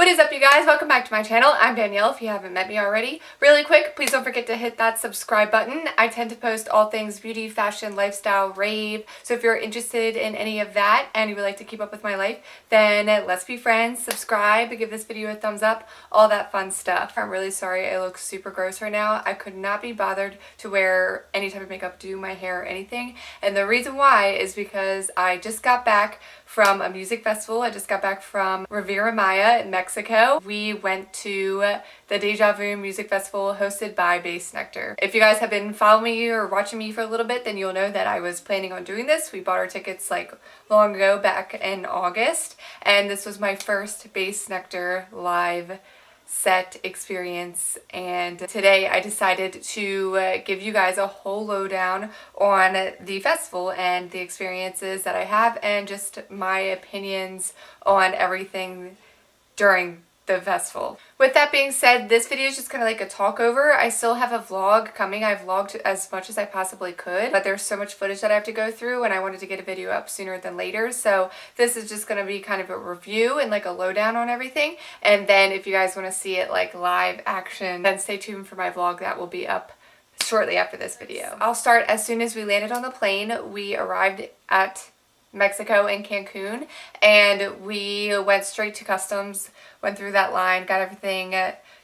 What is up, you guys? Welcome back to my channel. I'm Danielle, if you haven't met me already. Really quick, please don't forget to hit that subscribe button. I tend to post all things beauty, fashion, lifestyle, rave. So if you're interested in any of that and you would like to keep up with my life, then let's be friends. Subscribe, give this video a thumbs up, all that fun stuff. I'm really sorry I look super gross right now. I could not be bothered to wear any type of makeup, do my hair, or anything. And the reason why is because I just got back from a music festival. I just got back from Riviera Maya in Mexico. We went to the Deja Voom Music Festival hosted by Bassnectar. If you guys have been following me or watching me for a little bit, then you'll know that I was planning on doing this. We bought our tickets like long ago, back in August, and this was my first Bassnectar live set experience, and today I decided to give you guys a whole lowdown on the festival and the experiences that I have and just my opinions on everything during the festival. With that being said, this video is just kind of like a talk over. I still have a vlog coming. I've vlogged as much as I possibly could, but there's so much footage that I have to go through and I wanted to get a video up sooner than later. So this is just going to be kind of a review and like a lowdown on everything. And then if you guys want to see it like live action, then stay tuned for my vlog that will be up shortly after this video. I'll start as soon as we landed on the plane. We arrived at Mexico in Cancun, and we went straight to customs, went through that line, got everything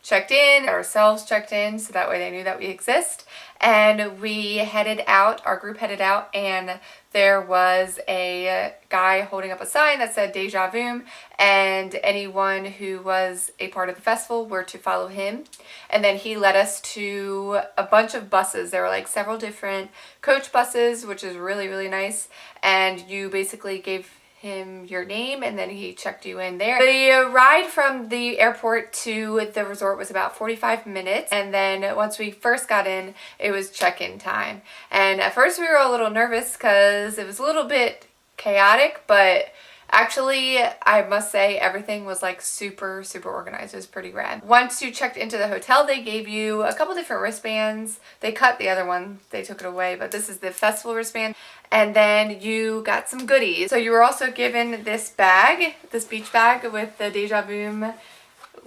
checked in, ourselves checked in, so that way they knew that we exist. And we headed out, our group headed out, and there was a guy holding up a sign that said Deja Voom, and anyone who was a part of the festival were to follow him. And then he led us to a bunch of buses. There were like several different coach buses, which is really, really nice. And you basically gave him your name and then he checked you in there. The ride from the airport to the resort was about 45 minutes, and then once we first got in, it was check-in time. And at first we were a little nervous because it was a little bit chaotic, but actually, I must say everything was like super, super organized. It was pretty rad. Once you checked into the hotel, they gave you a couple different wristbands. They cut the other one, they took it away, but this is the festival wristband. And then you got some goodies. So you were also given this bag, this beach bag with the Deja Voom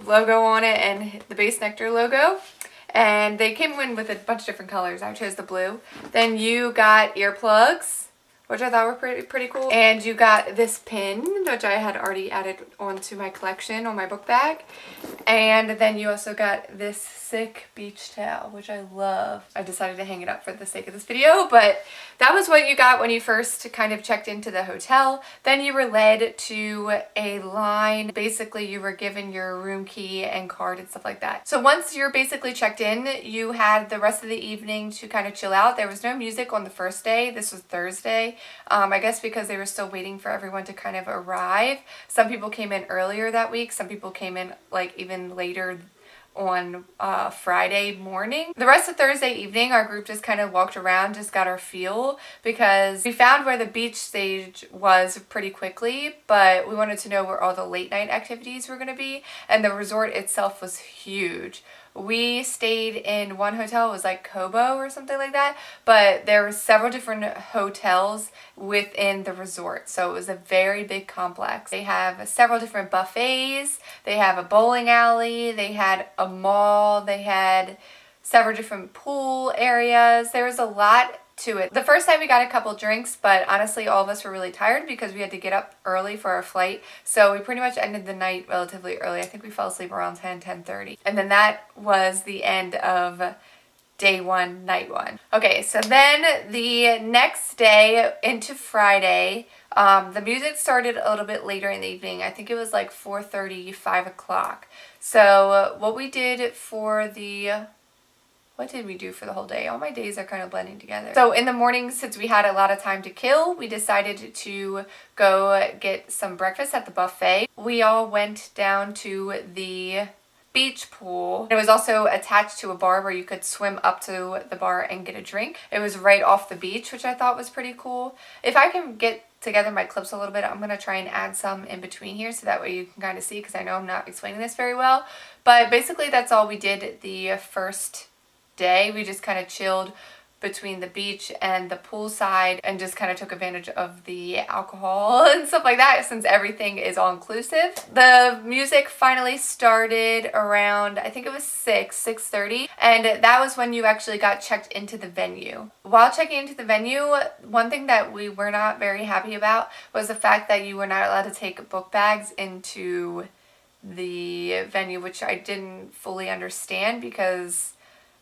logo on it and the Bassnectar logo. And they came in with a bunch of different colors. I chose the blue. Then you got earplugs, which I thought were pretty cool. And you got this pin, which I had already added onto my collection on my book bag. And then you also got this sick beach towel, which I love. I decided to hang it up for the sake of this video, but that was what you got when you first kind of checked into the hotel. Then you were led to a line. Basically, you were given your room key and card and stuff like that. So once you're basically checked in, you had the rest of the evening to kind of chill out. There was no music on the first day. This was Thursday. I guess because they were still waiting for everyone to kind of arrive. Some people came in earlier that week. Some people came in like even later on Friday morning. The rest of Thursday evening, our group just kind of walked around, just got our feel, because we found where the beach stage was pretty quickly, but we wanted to know where all the late night activities were going to be, and the resort itself was huge. We stayed in one hotel, it was like Cobo or something like that, but there were several different hotels within the resort, so it was a very big complex. They have several different buffets, they have a bowling alley, they had a mall, they had several different pool areas. There was a lot to it. The first night we got a couple drinks, but honestly all of us were really tired because we had to get up early for our flight, so we pretty much ended the night relatively early. I think we fell asleep around 10:30, and then that was the end of day one, night one. Okay, so then the next day into Friday, the music started a little bit later in the evening. I think it was like 4:30, 5 o'clock. So what we did for the what did we do for the whole day? All my days are kind of blending together. So in the morning, since we had a lot of time to kill, we decided to go get some breakfast at the buffet. We all went down to the beach pool. It was also attached to a bar where you could swim up to the bar and get a drink. It was right off the beach, which I thought was pretty cool. If I can get together my clips a little bit, I'm going to try and add some in between here so that way you can kind of see, because I know I'm not explaining this very well. But basically that's all we did the first day. We just kind of chilled, between the beach and the poolside and just kind of took advantage of the alcohol and stuff like that since everything is all inclusive. The music finally started around, I think it was 6:30, and that was when you actually got checked into the venue. While checking into the venue, one thing that we were not very happy about was the fact that you were not allowed to take book bags into the venue, which I didn't fully understand because,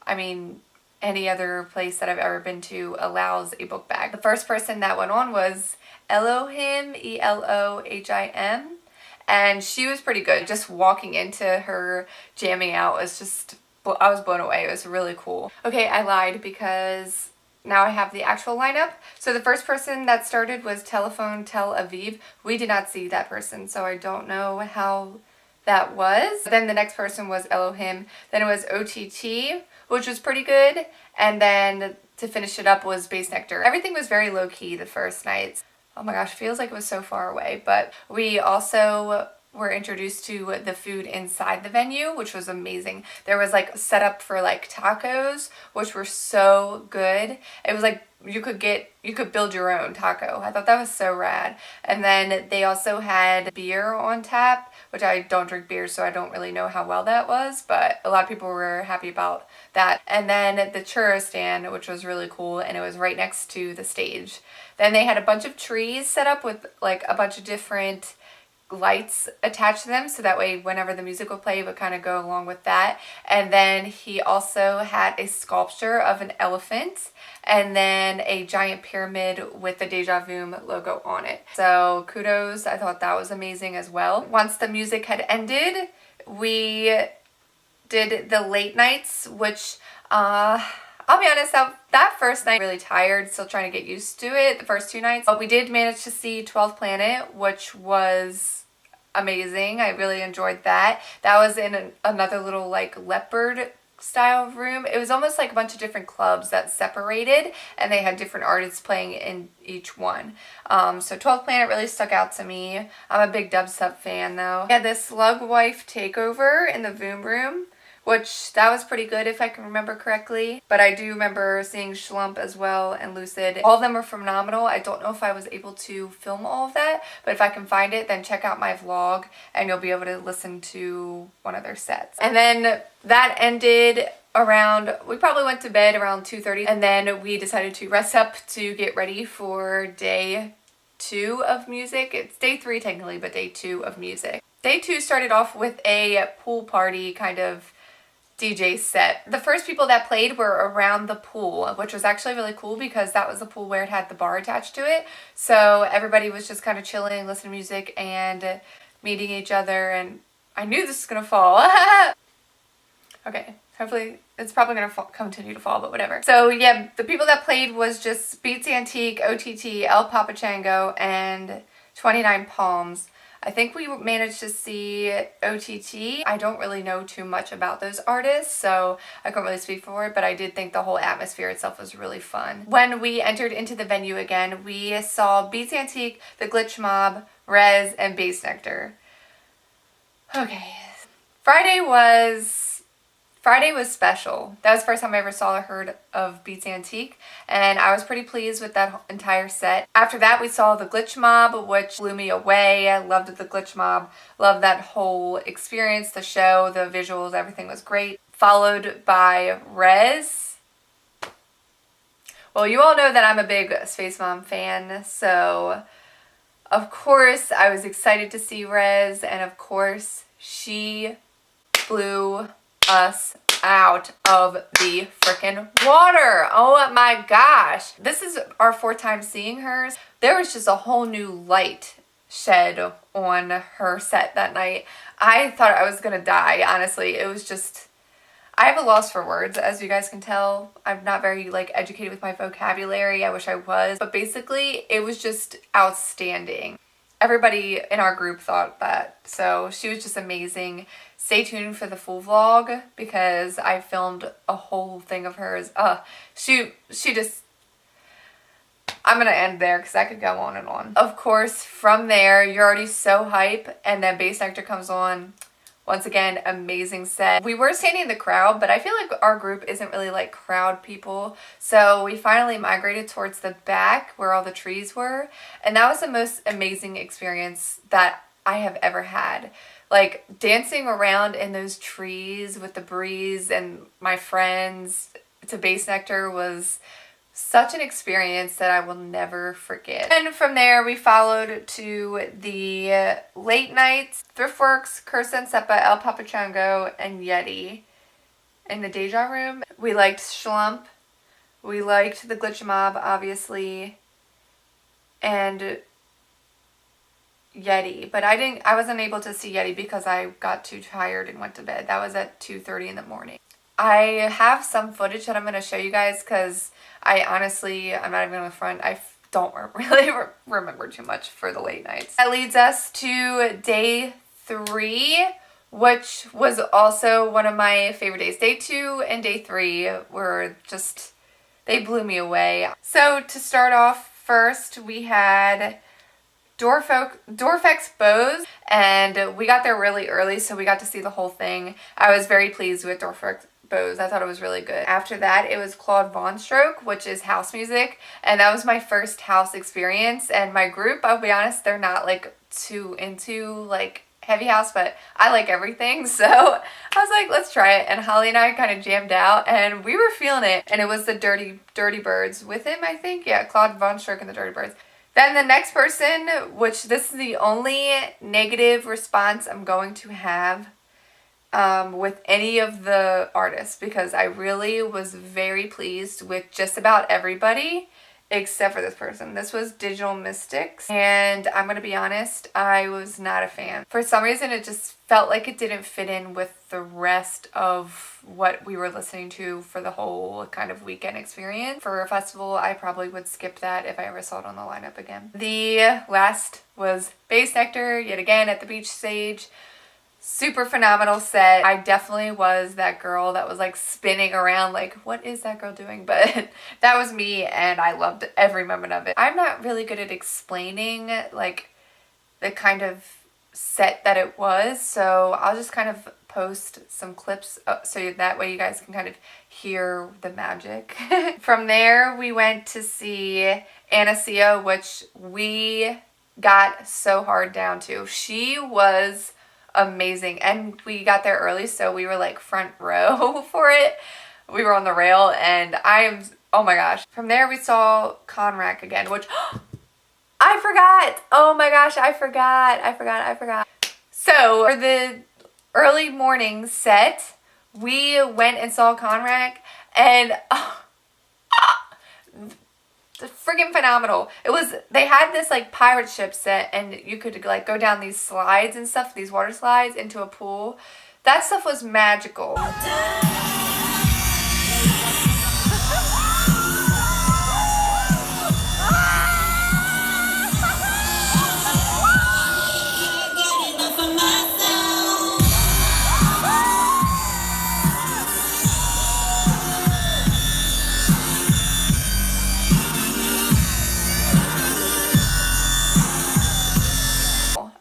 I mean, any other place that I've ever been to allows a book bag. The first person that went on was Elohim, Elohim, and she was pretty good. Just walking into her jamming out was just, I was blown away. It was really cool. Okay, I lied because now I have the actual lineup. So the first person that started was Telephone Tel Aviv. We did not see that person, so I don't know how that was. Then the next person was Elohim. Then it was OTT, which was pretty good. And then to finish it up was bassnectar. Everything was very low-key the first night. Oh my gosh, feels like it was so far away. But we also were introduced to the food inside the venue, which was amazing. There was like set up for like tacos, which were so good. It was like you could build your own taco. I thought that was so rad. And then they also had beer on tap, which I don't drink beer, so I don't really know how well that was, but a lot of people were happy about that. And then the churro stand, which was really cool, and it was right next to the stage. Then they had a bunch of trees set up with like a bunch of different lights attached to them, so that way whenever the music would play it would kind of go along with that. And then he also had a sculpture of an elephant and then a giant pyramid with the Deja Voom logo on it. So kudos, I thought that was amazing as well. Once the music had ended, we did the late nights, which I'll be honest, that first night really tired, still trying to get used to it the first 2 nights. But we did manage to see 12th Planet, which was amazing. I really enjoyed that. That was in another little like leopard style room. It was almost like a bunch of different clubs that separated and they had different artists playing in each one. So 12th Planet really stuck out to me. I'm a big dubstep fan though. We had this Slug Wife takeover in the Voom room, which that was pretty good if I can remember correctly. But I do remember seeing Schlump as well and Lucid. All of them were phenomenal. I don't know if I was able to film all of that, but if I can find it, then check out my vlog and you'll be able to listen to one of their sets. And then that ended around, we probably went to bed around 2:30, and then we decided to rest up to get ready for day 2 of music. It's day 3 technically, but day 2 of music. Day 2 started off with a pool party kind of DJ set. The first people that played were around the pool, which was actually really cool because that was the pool where it had the bar attached to it. So everybody was just kind of chilling, listening to music and meeting each other, and I knew this was gonna fall. Okay, hopefully it's probably gonna continue to fall, but whatever. So yeah, the people that played was just Beats Antique, OTT, El Papachango, and 29 Palms. I think we managed to see OTT. I don't really know too much about those artists, so I couldn't really speak for it, but I did think the whole atmosphere itself was really fun. When we entered into the venue again, we saw Beats Antique, The Glitch Mob, Rez, and bassnectar. Okay. Friday was special. That was the first time I ever saw or heard of Beats Antique, and I was pretty pleased with that entire set. After that, we saw the Glitch Mob, which blew me away. I loved the Glitch Mob. Loved that whole experience, the show, the visuals, everything was great. Followed by Rez. Well, you all know that I'm a big Space Mom fan, so of course I was excited to see Rez, and of course she blew us out of the freaking water. Oh my gosh. This is our 4th time seeing her. There was just a whole new light shed on her set that night. I thought I was gonna die, honestly. It was just, I have a loss for words, as you guys can tell. I'm not very like educated with my vocabulary. I wish I was, but basically it was just outstanding. Everybody in our group thought that, so she was just amazing. Stay tuned for the full vlog because I filmed a whole thing of hers. She just, I'm gonna end there because I could go on and on. Of course, from there, you're already so hype, and then bassnectar comes on. Once again, amazing set. We were standing in the crowd, but I feel like our group isn't really like crowd people. So we finally migrated towards the back where all the trees were. And that was the most amazing experience that I have ever had. Like dancing around in those trees with the breeze and my friends to Bass Nectar was such an experience that I will never forget. And from there, we followed to the late nights, Thriftworks, Cursa and Seppa, El Papachango, and Yeti in the Deja Voom. We liked Schlump. We liked the Glitch Mob, obviously, and Yeti. But I wasn't able to see Yeti because I got too tired and went to bed. That was at 2:30 in the morning. I have some footage that I'm going to show you guys because I honestly, I'm not even going to front, I don't really remember too much for the late nights. That leads us to day 3, which was also one of my favorite days. Day 2 and day 3 were just, they blew me away. So to start off first, we had Dorfex Bows, and we got there really early, so we got to see the whole thing. I was very pleased with Dorfex Bows. I thought it was really good. After that, it was Claude Von Stroke, which is house music, and that was my first house experience. And my group, I'll be honest, they're not like too into like heavy house, but I like everything, so I was like, let's try it. And Holly and I kind of jammed out and we were feeling it. And it was the Dirty Birds with him, I think. Yeah, Claude Von Stroke and the Dirty Birds. Then the next person, which this is the only negative response I'm going to have with any of the artists, because I really was very pleased with just about everybody except for this person. This was Digital Mystics, and I'm going to be honest, I was not a fan. For some reason, it just felt like it didn't fit in with the rest of what we were listening to for the whole kind of weekend experience. For a festival, I probably would skip that if I ever saw it on the lineup again. The last was Bass Nectar, yet again at the beach stage. Super phenomenal set. I definitely was that girl that was like spinning around like, what is that girl doing? But that was me, and I loved every moment of it. I'm not really good at explaining like the kind of set that it was, so I'll just kind of post some clips so that way you guys can kind of hear the magic. From there, we went to see Anacia, which we got so hard down to. She was amazing, and we got there early, so we were like front row for it. We were on the rail, and oh my gosh. From there we saw Conrack again, which I forgot. Oh my gosh, I forgot. So for the early morning set, we went and saw Conrack, and freaking phenomenal. It was, they had this like pirate ship set, and you could like go down these slides and stuff, these water slides into a pool. That stuff was magical.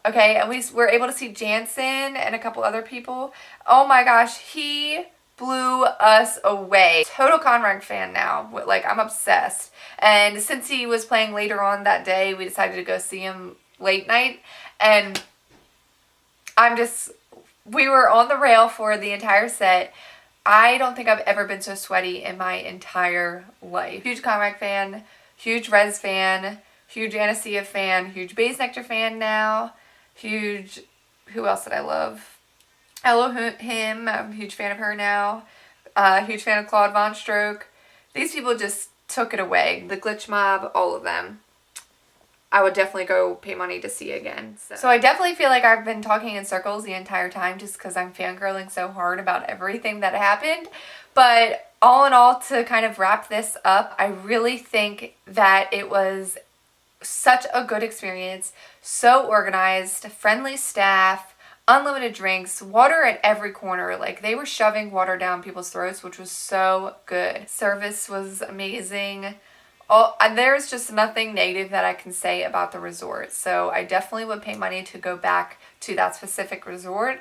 Okay, and we were able to see Jansen and a couple other people. Oh my gosh, he blew us away. Total Conrack fan now. Like, I'm obsessed. And since he was playing later on that day, we decided to go see him late night. And we were on the rail for the entire set. I don't think I've ever been so sweaty in my entire life. Huge Conrack fan, huge Rez fan, huge Anacia fan, huge Bass Nectar fan now. Huge, who else did I love? Elohim, I'm a huge fan of her now. Huge fan of Claude Von Stroke. These people just took it away. The Glitch Mob, all of them. I would definitely go pay money to see again. So I definitely feel like I've been talking in circles the entire time just because I'm fangirling so hard about everything that happened. But all in all, to kind of wrap this up, I really think that it was such a good experience, so organized, friendly staff, unlimited drinks, water at every corner. Like, they were shoving water down people's throats, which was so good. Service was amazing. There's just nothing negative that I can say about the resort, so I definitely would pay money to go back to that specific resort.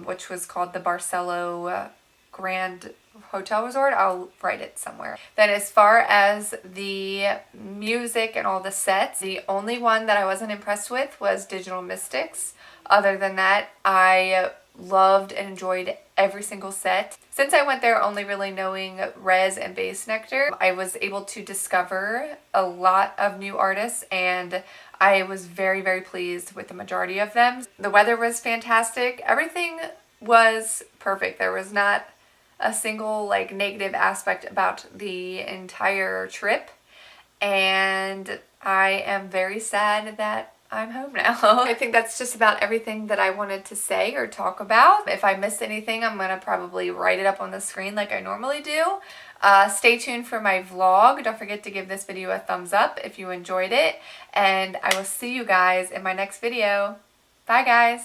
which was called the Barcelo Grand Hotel Resort. I'll write it somewhere. Then as far as the music and all the sets, the only one that I wasn't impressed with was Digital Mystics. Other than that, I loved and enjoyed every single set. Since I went there only really knowing Rez and Bassnectar, I was able to discover a lot of new artists, and I was very, very pleased with the majority of them. The weather was fantastic. Everything was perfect. There was not a single like negative aspect about the entire trip, and I am very sad that I'm home now. I think that's just about everything that I wanted to say or talk about. If I missed anything, I'm gonna probably write it up on the screen like I normally do. Stay tuned for my vlog. Don't forget to give this video a thumbs up if you enjoyed it, and I will see you guys in my next video. Bye guys!